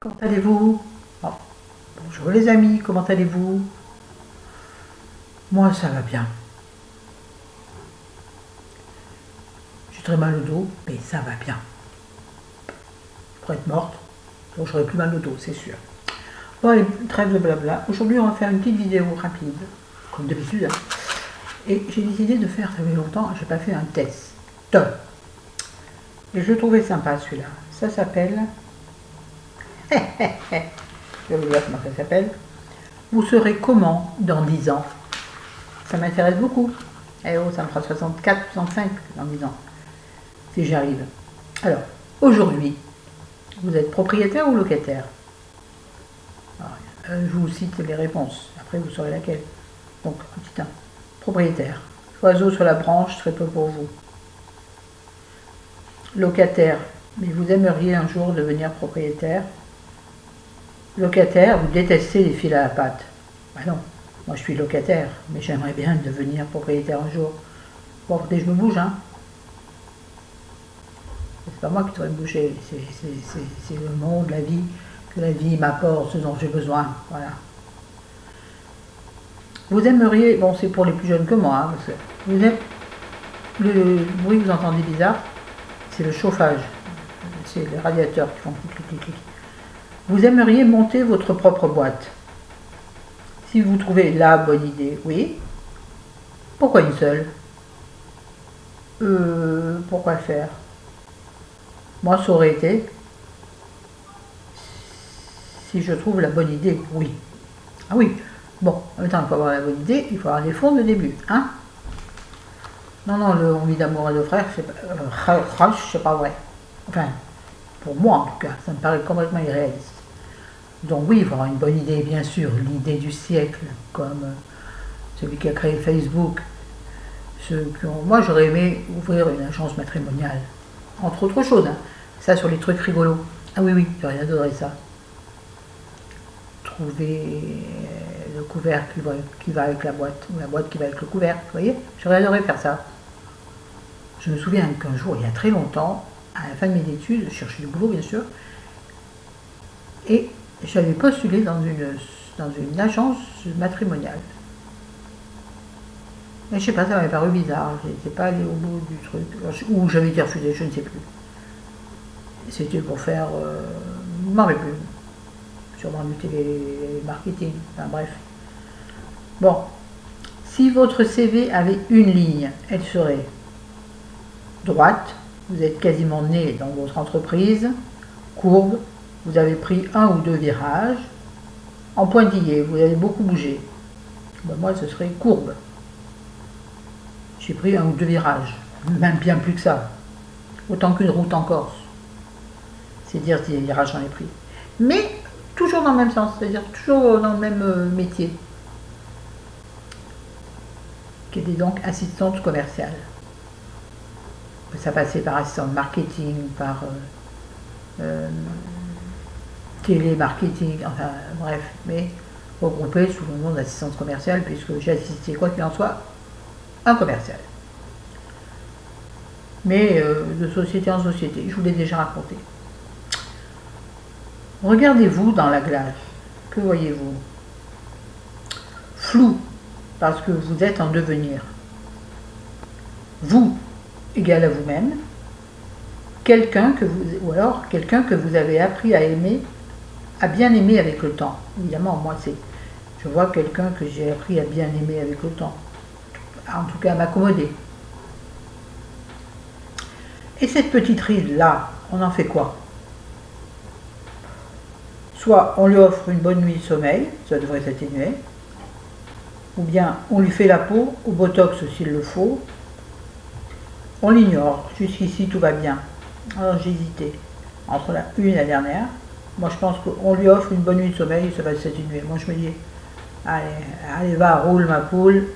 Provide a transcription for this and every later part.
Comment allez-vous? Oh, bonjour les amis, comment allez-vous? Moi ça va bien. J'ai très mal au dos, mais ça va bien. Je pourrais être morte, donc j'aurais plus mal au dos, c'est sûr. Bon allez, trêve de blabla. Aujourd'hui on va faire une petite vidéo rapide, comme d'habitude. Hein. Et j'ai décidé de faire, ça fait longtemps, j'ai pas fait un test. Et je le trouvais sympa celui-là. Ça s'appelle... je vais vous dire comment ça s'appelle. Vous serez comment dans 10 ans? Ça m'intéresse beaucoup. Eh oh, ça me fera 64, 65 dans 10 ans, si j'y arrive. Alors, aujourd'hui, vous êtes propriétaire ou locataire? Alors, je vous cite les réponses, après vous saurez laquelle. Donc, petit 1, propriétaire. Oiseau sur la branche, très peu pour vous. Locataire, mais vous aimeriez un jour devenir propriétaire. Locataire, vous détestez les fils à la patte. Ben non, moi je suis locataire, mais j'aimerais bien devenir propriétaire un jour. Bon, dès que je me bouge, hein. C'est pas moi qui devrais me bouger, c'est le monde, la vie, que la vie m'apporte ce dont j'ai besoin. Voilà. Vous aimeriez, bon c'est pour les plus jeunes que moi, hein, parce que vous êtes, le bruit que vous entendez bizarre, c'est le chauffage, c'est les radiateurs qui font clic, clic, clic, clic. Vous aimeriez monter votre propre boîte. Si vous trouvez la bonne idée, oui. Pourquoi une seule? Pourquoi le faire? Moi, ça aurait été, si je trouve la bonne idée, oui. Ah oui, bon, en même temps, il faut avoir la bonne idée, il faut avoir les fonds de début, hein? Non, non, le on vit d'amour et de frère, c'est pas vrai. Enfin, pour moi en tout cas, ça me paraît complètement irréaliste. Donc oui, il faut avoir une bonne idée, bien sûr, l'idée du siècle, comme celui qui a créé Facebook. Moi, j'aurais aimé ouvrir une agence matrimoniale, entre autres choses, hein. Ça sur les trucs rigolos. Ah oui, oui, j'aurais adoré ça. Trouver le couvercle qui va avec la boîte, ou la boîte qui va avec le couvercle, vous voyez? J'aurais adoré faire ça. Je me souviens qu'un jour, il y a très longtemps, à la fin de mes études, je cherchais du boulot, bien sûr, et j'avais postulé dans une agence matrimoniale. Mais je sais pas, ça m'avait paru bizarre, je n'étais pas allée au bout du truc, ou j'avais été refusée, je ne sais plus. C'était pour faire, je ne m'en rappelle plus, sûrement du télémarketing, enfin bref. Bon, si votre CV avait une ligne, elle serait droite, vous êtes quasiment né dans votre entreprise, courbe, vous avez pris un ou deux virages, en pointillé, vous avez beaucoup bougé. Ben moi, ce serait courbe. J'ai pris un ou deux virages, même bien plus que ça, autant qu'une route en Corse. C'est dire si les virages j'en ai pris. Mais toujours dans le même sens, c'est-à-dire toujours dans le même métier, qui était donc assistante commerciale. Ça passait par assistante marketing, par télémarketing, enfin bref, mais regroupé sous le nom d'assistante commerciale, puisque j'ai assisté, quoi qu'il en soit, un commercial. Mais de société en société, je vous l'ai déjà raconté. Regardez-vous dans la glace, que voyez-vous? Flou, parce que vous êtes en devenir. Vous, égal à vous-même, quelqu'un que vous, ou alors quelqu'un que vous avez appris à aimer, à bien aimer avec le temps. Évidemment, moi, je vois quelqu'un que j'ai appris à bien aimer avec le temps. En tout cas, à m'accommoder. Et cette petite ride-là, on en fait quoi? Soit on lui offre une bonne nuit de sommeil, ça devrait s'atténuer, ou bien on lui fait la peau, au botox s'il le faut, on l'ignore, jusqu'ici tout va bien. Alors j'ai hésité entre la une et la dernière. Moi je pense qu'on lui offre une bonne nuit de sommeil et ça va s'atténuer. Moi je me dis, allez, allez va, roule ma poule,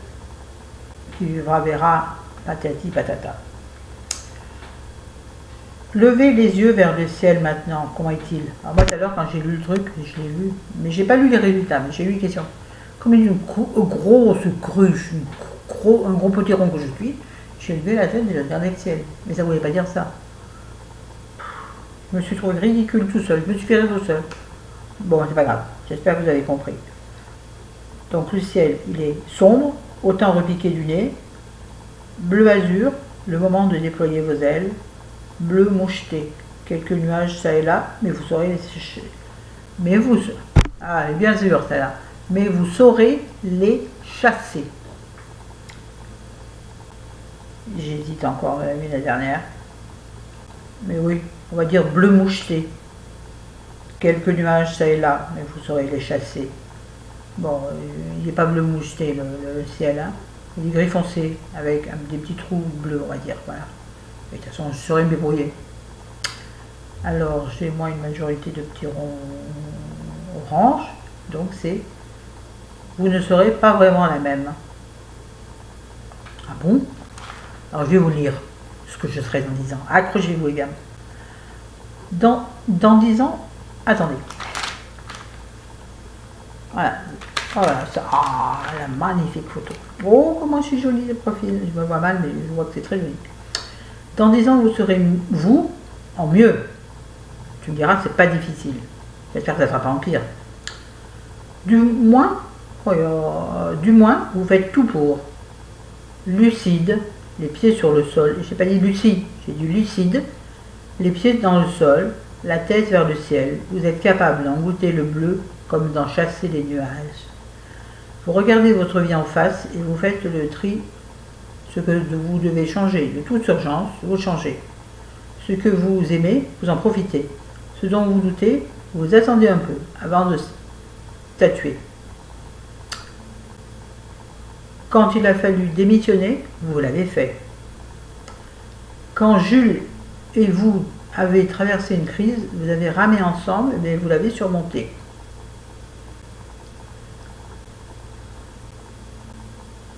qui vivra verra, patati patata. Levez les yeux vers le ciel maintenant, comment est-il? Alors moi tout à l'heure quand j'ai lu le truc, je l'ai lu, mais j'ai pas lu les résultats, mais j'ai lu les questions. Comme une grosse cruche, un gros potiron que je suis, j'ai levé la tête et j'ai regardé le ciel. Mais ça ne voulait pas dire ça. Je me suis trouvé ridicule tout seul, je me suis fait rire tout seul. Bon, c'est pas grave, j'espère que vous avez compris. Donc le ciel, il est sombre, autant repiqué du nez, bleu azur, le moment de déployer vos ailes, bleu moucheté, quelques nuages ça et là, mais vous saurez les sécher. Mais vous, ah, bien sûr celle-là, mais vous saurez les chasser. J'hésite encore, la dernière. Mais oui, on va dire bleu moucheté. Quelques nuages ça et là, mais vous saurez les chasser. Bon, il n'est pas bleu moucheté le ciel, hein. Il est gris foncé, avec des petits trous bleus, on va dire, voilà. Et de toute façon, je saurais me débrouiller. Alors, j'ai moi une majorité de petits ronds orange, donc c'est vous ne serez pas vraiment la même. Ah bon? Alors, je vais vous lire ce que je serai dans 10 ans. Accrochez-vous, les gars. Dans 10 ans, attendez. Voilà. Voilà, ça, ah, la magnifique photo. Oh, comment je suis jolie de profil. Je me vois mal, mais je vois que c'est très joli. Dans 10 ans, vous serez vous en mieux. Tu me diras que c'est pas difficile. J'espère que ça ne sera pas en pire. Du moins, vous faites tout pour. Lucide, les pieds sur le sol. Je n'ai pas dit lucide, j'ai dit lucide. Les pieds dans le sol, la tête vers le ciel. Vous êtes capable d'en goûter le bleu comme d'en chasser les nuages. Vous regardez votre vie en face et vous faites le tri. Ce que vous devez changer de toute urgence, vous changez. Ce que vous aimez, vous en profitez. Ce dont vous doutez, vous attendez un peu avant de statuer. Quand il a fallu démissionner, vous l'avez fait. Quand Jules et vous avez traversé une crise, vous avez ramé ensemble, mais vous l'avez surmontée.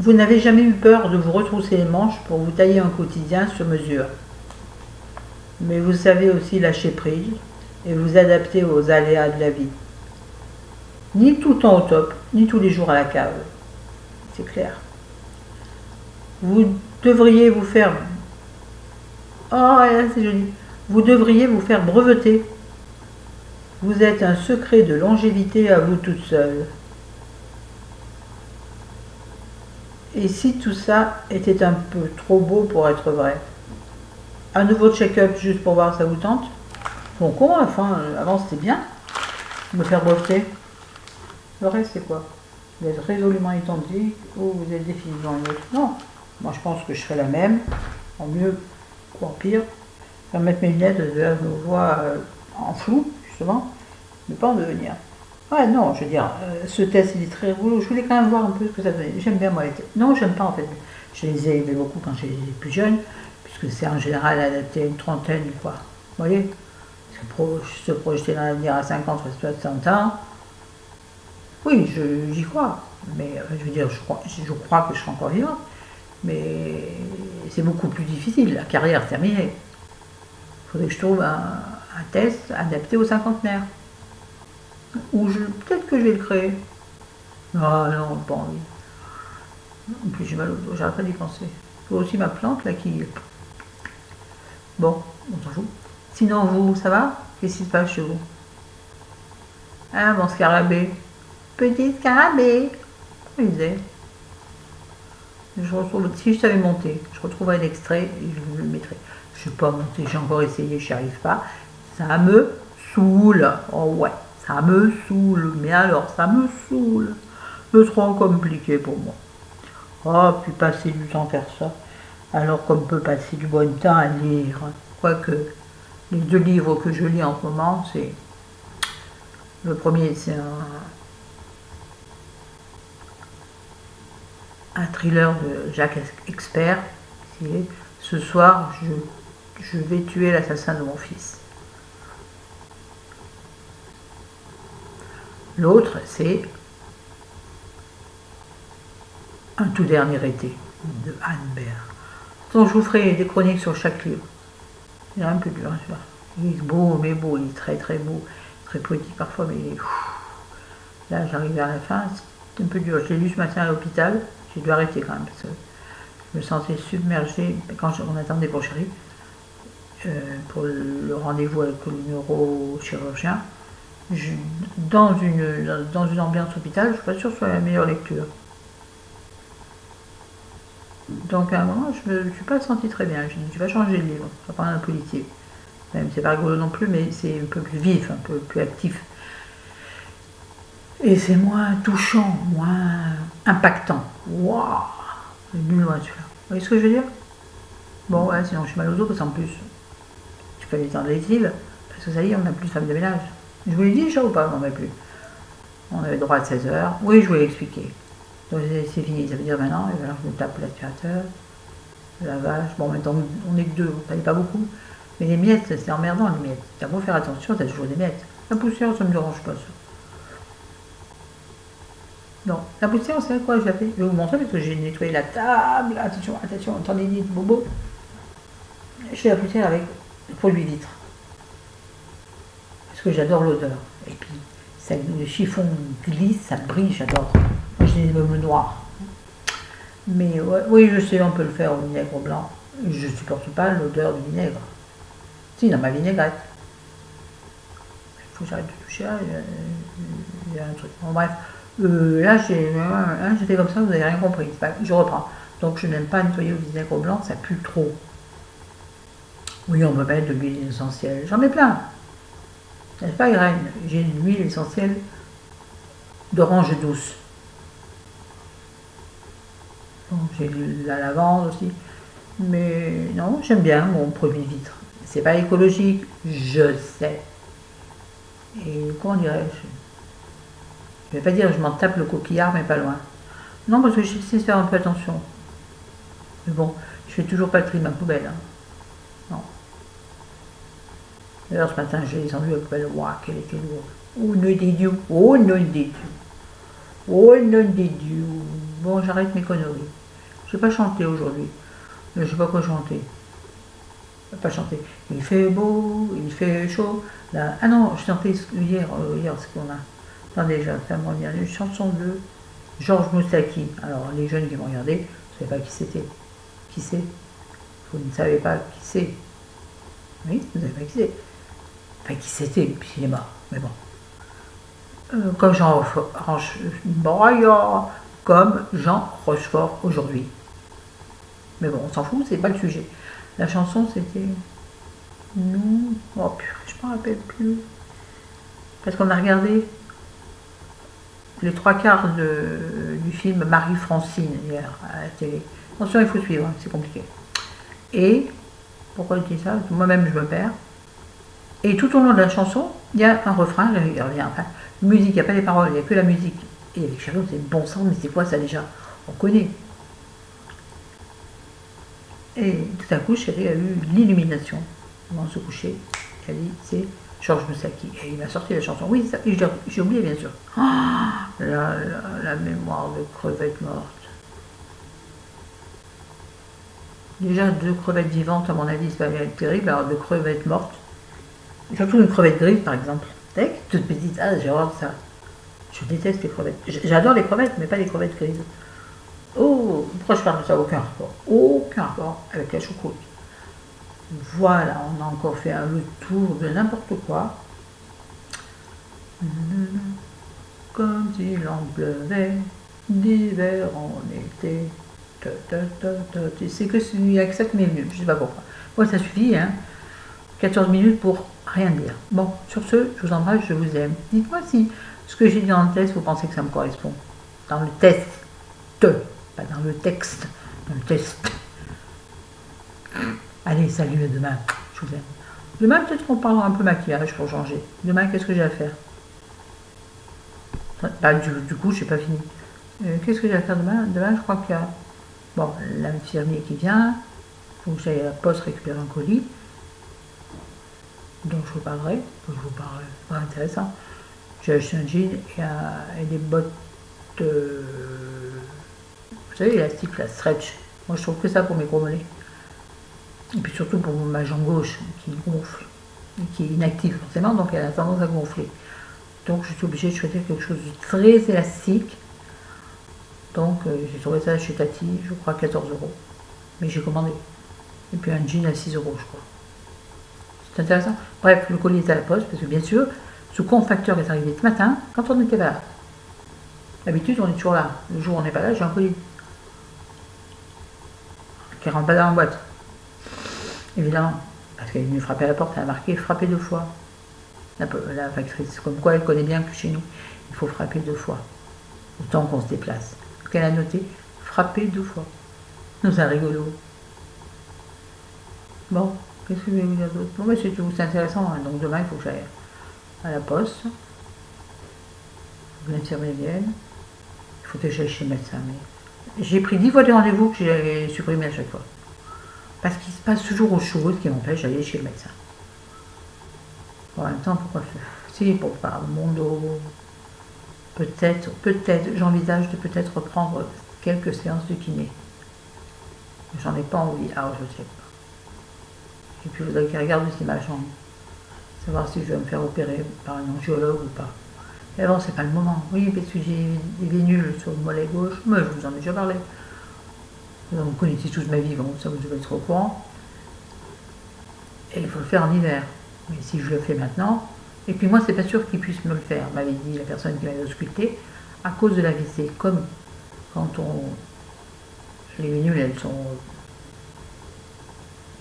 Vous n'avez jamais eu peur de vous retrousser les manches pour vous tailler un quotidien sur mesure. Mais vous savez aussi lâcher prise et vous adapter aux aléas de la vie. Ni tout le temps au top, ni tous les jours à la cave. C'est clair. Vous devriez vous faire... Oh, là, c'est joli. Vous devriez vous faire breveter. Vous êtes un secret de longévité à vous toute seule. Et si tout ça était un peu trop beau pour être vrai? Un nouveau check-up juste pour voir si ça vous tente? Bon, comment à la fin, avant c'était bien, me faire breveter. Le reste c'est quoi? Vous êtes résolument identique ou vous êtes définitivement une autre? Non, moi je pense que je serai la même, en mieux ou en pire. Je vais mettre mes lunettes, je me vois en flou, justement, mais pas en devenir. Ouais, non, je veux dire, ce test il est très rigolo. Je voulais quand même voir un peu ce que ça donnait. J'aime bien moi les tests. Non, j'aime pas en fait. Je les ai aimés beaucoup quand j'étais plus jeune, puisque c'est en général adapté à une trentaine, quoi. Vous voyez? Se projeter dans l'avenir à 50 ou 60 ans, oui, j'y crois. Mais je veux dire, je crois que je serai encore vivante. Mais c'est beaucoup plus difficile. La carrière est terminée. Il faudrait que je trouve un test adapté aux cinquantenaires. Ou peut-être que je vais le créer. Ah non, pas envie. En plus j'ai mal au dos, j'arrête pas d'y penser. Il faut aussi ma plante là qui... Bon, on s'en fout. Sinon vous, ça va? Qu'est-ce qui se passe chez vous? Ah mon scarabée. Petit scarabée. Il disait. Je retrouve, si je savais monter, je retrouverais l'extrait et je le mettrais. Je ne sais pas monter, j'ai encore essayé, je n'y arrive pas. Ça me saoule. Oh ouais. Ça me saoule, mais alors ça me saoule. C'est trop compliqué pour moi. Oh, puis passer du temps à faire ça, alors qu'on peut passer du bon temps à lire. Quoique, les 2 livres que je lis en ce moment, c'est... Le premier, c'est un thriller de Jacques Expert. C'est « Ce soir, je vais tuer l'assassin de mon fils ». L'autre, c'est Un tout dernier été de Anne Bert. Donc je vous ferai des chroniques sur chaque livre. Il est un peu dur, hein, il est beau, mais beau, il est très très beau, très poétique parfois, mais il est... Là, j'arrive vers la fin, c'est un peu dur. Je l'ai lu ce matin à l'hôpital, j'ai dû arrêter quand même, parce que je me sentais submergée quand on attendait pour chérie, pour le rendez-vous avec le neurochirurgien. dans une ambiance hôpital, je ne suis pas sûre que ce soit la meilleure lecture. Donc à un moment, je ne me suis pas sentie très bien. J'ai dit, tu vas changer de livre, ça va prendre un politique. Même c'est pas rigolo non plus, mais c'est un peu plus vif, un peu plus actif. Et c'est moins touchant, moins impactant. Waouh, c'est nul loin celui-là. Vous voyez ce que je veux dire? Bon, ouais, sinon je suis mal au dos parce qu'en plus, je fais des temps de lessive, parce que ça y est, on n'a plus de femme de ménage. Je vous l'ai dit déjà ou pas? On n'en avait plus. On avait droit à 16 heures. Oui, je voulais expliquer. Donc c'est fini, ça veut dire maintenant, il va falloir que je me tape l'aspirateur, la vache. Bon, maintenant on est que deux, ça n'est pas beaucoup. Mais les miettes, c'est emmerdant les miettes. T'as beau faire attention, t'as toujours des miettes. La poussière, ça ne me dérange pas ça. Non, la poussière, vous savez quoi, je vais vous montrer parce que j'ai nettoyé la table. Attention, attention, attendez, bobo. Je fais la poussière avec le produit vitre. Parce que j'adore l'odeur. Et puis, ça, le chiffon glisse, ça brille, j'adore. Moi, j'ai des meubles noirs. Mais ouais, oui, je sais, on peut le faire au vinaigre blanc. Je ne supporte pas l'odeur du vinaigre. Si, dans ma vinaigrette. Il faut que j'arrête de toucher là, il y a un truc. Bon, bref. Là, j'ai fait comme ça, vous n'avez rien compris. Je reprends. Donc, je n'aime pas nettoyer au vinaigre blanc, ça pue trop. Oui, on peut mettre de l'huile essentielle. J'en mets plein. C'est pas graine. J'ai une huile essentielle d'orange douce. Bon, j'ai la lavande aussi. Mais non, j'aime bien mon produit vitre. C'est pas écologique, je sais. Et comment dirais-je? Je vais pas dire je m'en tape le coquillard, mais pas loin. Non, parce que je sais faire un peu attention. Mais bon, je fais toujours pas le tri de ma poubelle. Hein. Non. D'ailleurs, ce matin, j'ai descendu la poubelle. Waouh, qu'elle était lourde. Oh, non, des dieux. Oh, non, des dieux. Oh, non, des dieux. Bon, j'arrête mes conneries. Je vais pas chanter aujourd'hui. Je sais pas quoi chanter. Je vais pas chanter. Il fait beau, il fait chaud. Là. Ah non, je chantais hier ce qu'on a. Attendez, je vais faire une chanson de Georges Moustaki. Alors, les jeunes qui vont regarder, vous ne savez pas qui c'était. Qui c'est? Vous ne savez pas qui c'est. Oui, vous ne savez pas qui c'est. Enfin, qui c'était, puis il est mort. Mais bon. Comme Jean Rochefort aujourd'hui. Mais bon, on s'en fout, c'est pas le sujet. La chanson, c'était... Nous... Oh purée, je ne me rappelle plus. Parce qu'on a regardé les 3/4 du film Marie-Francine hier à la télé. Attention, il faut suivre, hein, c'est compliqué. Et, pourquoi je dis ça? Moi-même, je me perds. Et tout au long de la chanson, il y a un refrain, il revient, enfin, musique, il n'y a pas les paroles, il n'y a que la musique. Et avec Charlotte, c'est bon sang, mais c'est quoi ça déjà? On connaît. Et tout à coup, Chérie a eu l'illumination avant de se coucher. Elle dit, c'est Georges Moustaki. Et il m'a sorti la chanson. Oui, j'ai oublié, bien sûr. Oh, la mémoire de crevettes mortes. Déjà, 2 crevettes vivantes, à mon avis, c'est pas bien terrible. Alors, 2 crevettes mortes. Et surtout une crevette grise, par exemple. Vous savez, toute petite. Ah, j'ai horreur de ça. Je déteste les crevettes. J'adore les crevettes, mais pas les crevettes grises. Oh, pourquoi je parle de ça? Aucun rapport. Aucun rapport avec la choucroute. Voilà, on a encore fait le tour de n'importe quoi. Comme s'il en pleuvait, d'hiver en été. C'est que il y a que ça qui m'est venu, je sais pas pourquoi. Bon, ça suffit, hein. 14 minutes pour rien dire. Bon, sur ce, je vous embrasse, je vous aime. Dites-moi si ce que j'ai dit dans le test, vous pensez que ça me correspond. Dans le test. Pas dans le texte, dans le test. Allez, salut, à demain. Je vous aime. Demain, peut-être qu'on parlera un peu maquillage pour changer. Demain, qu'est-ce que j'ai à faire? Bah, du coup, je n'ai pas fini. Qu'est-ce que j'ai à faire demain? Demain, je crois qu'il y a bon, l'infirmier qui vient. Il faut que j'aille à la poste récupérer un colis. Donc, je vous parlerai. Je vous parlerai. C'est pas intéressant. J'ai acheté un jean et des bottes. Vous savez, élastique, la stretch. Moi, je trouve que ça pour mes gros mollets. Et puis surtout pour ma jambe gauche qui gonfle, qui est inactive forcément, donc elle a tendance à gonfler. Donc je suis obligée de choisir quelque chose de très élastique. Donc j'ai trouvé ça chez Tati, je crois 14 €. Mais j'ai commandé. Et puis un jean à 6 € je crois. C'est intéressant. Bref, le colis est à la poste, parce que bien sûr, Ce con facteur est arrivé ce matin quand on n'était pas là. D'habitude, on est toujours là. Le jour où on n'est pas là, j'ai un colis qui rentre pas dans la boîte. Évidemment, parce qu'elle est venue frapper à la porte, elle a marqué frapper 2 fois. La factrice, comme quoi elle connaît bien que chez nous, il faut frapper 2 fois. Autant qu'on se déplace. Qu'elle a noté frapper 2 fois. C'est rigolo. Bon, qu'est-ce que je vais vous dire d'autre? Bon, mais c'est tout, c'est intéressant. Hein. Donc demain, il faut que j'aille à la poste. L'infirmière vienne. Il faut que j'aille chez le médecin. Mais j'ai pris 10 fois des rendez-vous que j'ai supprimés à chaque fois. Parce qu'il se passe toujours autre chose qui m'empêche d'aller chez le médecin. En même temps, pourquoi faire? Si, pour faire mon dos. Peut-être, j'envisage de peut-être reprendre quelques séances de kiné. J'en ai pas envie, alors je sais pas. Et puis, je voudrais qu'il regarde aussi ma jambe. Savoir si je vais me faire opérer par un angiologue ou pas. Et avant, c'est pas le moment. Oui, parce que j'ai des vénules sur le mollet gauche. Mais je vous en ai déjà parlé. Vous connaissez tous ma vie, donc ça vous devez être au courant. Et il faut le faire en hiver. Mais si je le fais maintenant, et puis moi, c'est pas sûr qu'il puisse me le faire, m'avait dit la personne qui m'avait ausculté, à cause de l'AVC. Comme quand les vénules, elles sont.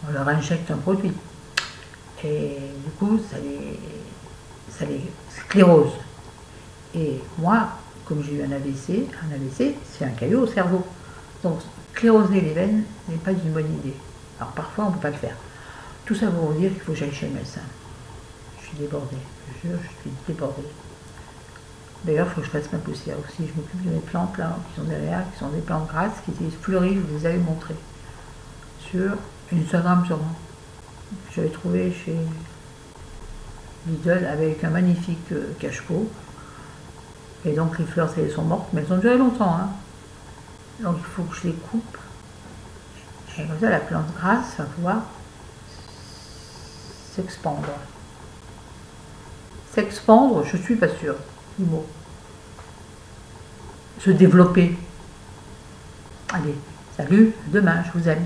On leur injecte un produit. Et du coup, ça les sclérose. Et moi, comme j'ai eu un AVC, c'est un caillot au cerveau. Donc, scléroser les veines n'est pas une bonne idée. Alors, parfois, on ne peut pas le faire. Tout ça pour vous dire qu'il faut que j'aille chez le médecin. Je suis débordée. Je jure, je suis débordée. D'ailleurs, il faut que je fasse ma poussière aussi. Je m'occupe de mes plantes, là, qui sont derrière, qui sont des plantes grasses, qui fleurissent, je vous les avais montrées. Sur Instagram, sûrement. J'avais trouvé chez Lidl avec un magnifique cache-pot. Et donc les fleurs, elles sont mortes, mais elles ont duré longtemps. Hein. Donc il faut que je les coupe. Et comme ça, la plante grasse va pouvoir s'expandre. S'expandre, je suis pas sûre du mot. Se développer. Allez, salut, demain, je vous aime.